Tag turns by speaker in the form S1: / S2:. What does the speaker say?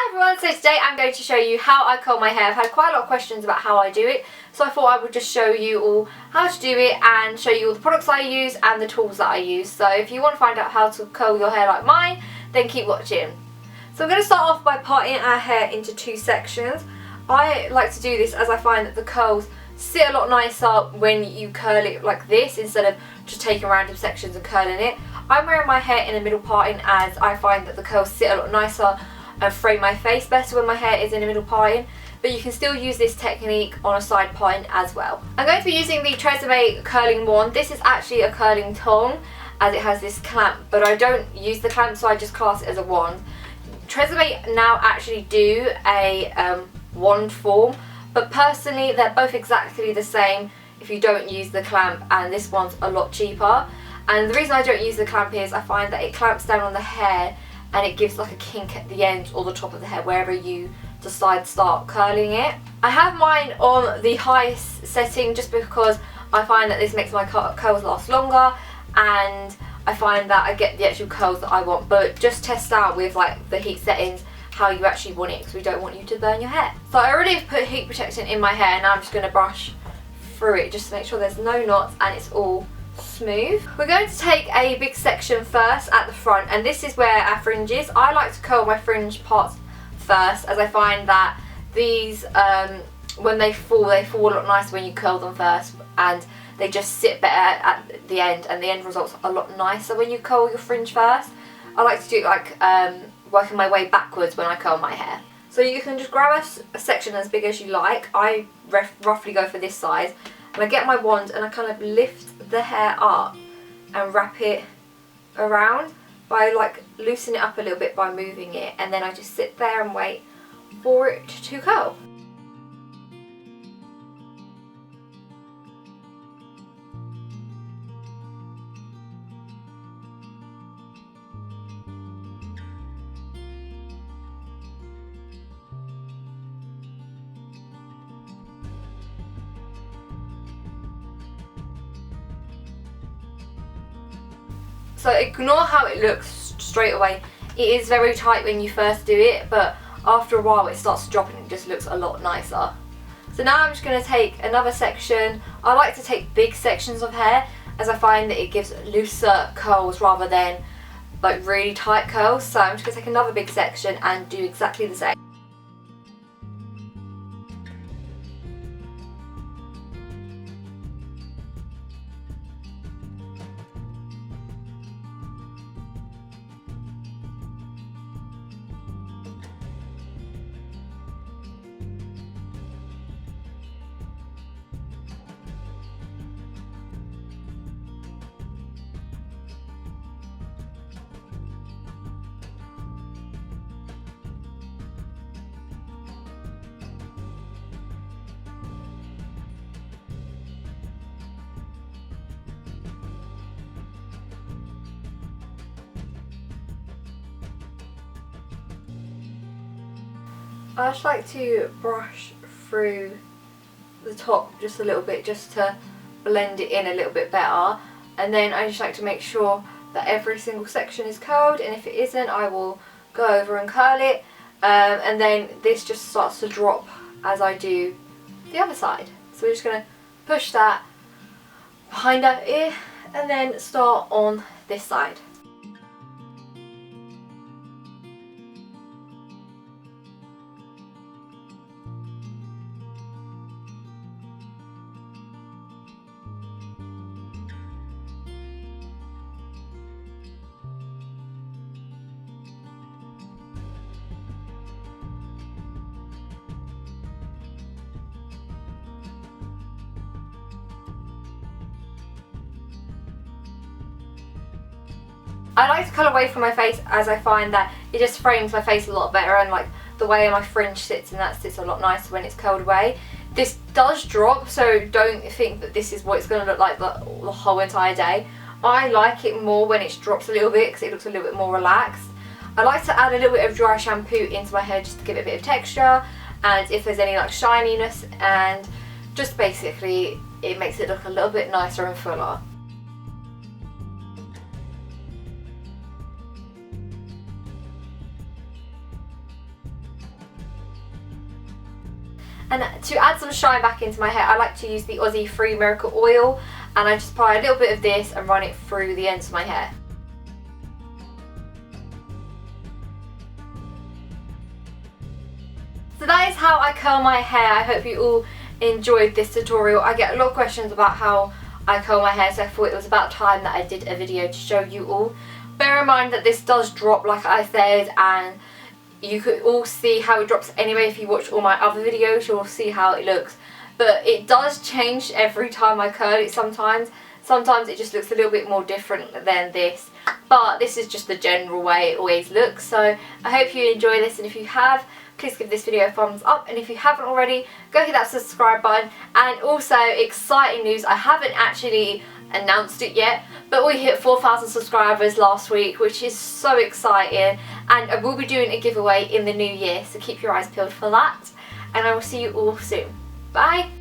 S1: Hi everyone, so today I'm going to show you how I curl my hair. I've had quite a lot of questions about how I do it, so I thought I would just show you all how to do it and show you all the products I use and the tools that I use. So if you want to find out how to curl your hair like mine, then keep watching. So I'm going to start off by parting our hair into two sections. I like to do this as I find that the curls sit a lot nicer when you curl it like this instead of just taking random sections and curling it. I'm wearing my hair in a middle parting as I find that the curls sit a lot nicer and frame my face better when my hair is in a middle parting, but you can still use this technique on a side parting as well. I'm going to be using the TRESemmé curling wand. This is actually a curling tong as it has this clamp, but I don't use the clamp, so I just class it as a wand. TRESemmé now actually do a wand form, but personally they're both exactly the same if you don't use the clamp, and this one's a lot cheaper. And the reason I don't use the clamp is I find that it clamps down on the hair and it gives like a kink at the end or the top of the hair wherever you decide to start curling it. I have mine on the highest setting just because I find that this makes my curls last longer and I find that I get the actual curls that I want, but just test out with like the heat settings how you actually want it because we don't want you to burn your hair. So I already have put heat protection in my hair, now I'm just going to brush through it just to make sure there's no knots and it's all smooth. We're going to take a big section first at the front, and this is where our fringe is. I like to curl my fringe parts first as I find that these when they fall a lot nicer when you curl them first, and they just sit better at the end, and the end result's a lot nicer when you curl your fringe first. I like to do like working my way backwards when I curl my hair. So you can just grab a section as big as you like. I roughly go for this size, and I get my wand and I kind of lift the hair up and wrap it around by like loosening it up a little bit by moving it, and then I just sit there and wait for it to curl. So ignore how it looks straight away. It is very tight when you first do it, but after a while it starts to drop and it just looks a lot nicer. So now I'm just going to take another section. I like to take big sections of hair as I find that it gives looser curls rather than like really tight curls. So I'm just going to take another big section and do exactly the same. I just like to brush through the top just a little bit just to blend it in a little bit better, and then I just like to make sure that every single section is curled, and if it isn't I will go over and curl it, and then this just starts to drop as I do the other side. So we're just going to push that behind our ear and then start on this side. I like to colour away from my face as I find that it just frames my face a lot better, and like the way my fringe sits, and that sits a lot nicer when it's curled away. This does drop, so don't think that this is what it's going to look like the whole entire day. I like it more when it drops a little bit because it looks a little bit more relaxed. I like to add a little bit of dry shampoo into my hair just to give it a bit of texture, and if there's any like shininess, and just basically it makes it look a little bit nicer and fuller. And to add some shine back into my hair, I like to use the Aussie Free Miracle Oil, and I just apply a little bit of this and run it through the ends of my hair. So that is how I curl my hair. I hope you all enjoyed this tutorial. I get a lot of questions about how I curl my hair, so I thought it was about time that I did a video to show you all. Bear in mind that this does drop like I said, and you could all see how it drops anyway. If you watch all my other videos, you'll see how it looks. But it does change every time I curl it sometimes. Sometimes it just looks a little bit more different than this. But this is just the general way it always looks. So I hope you enjoy this, and if you have, please give this video a thumbs up, and if you haven't already, go hit that subscribe button. And also, exciting news, I haven't actually announced it yet, but we hit 4,000 subscribers last week, which is so exciting, and I will be doing a giveaway in the new year, so keep your eyes peeled for that, and I will see you all soon. Bye!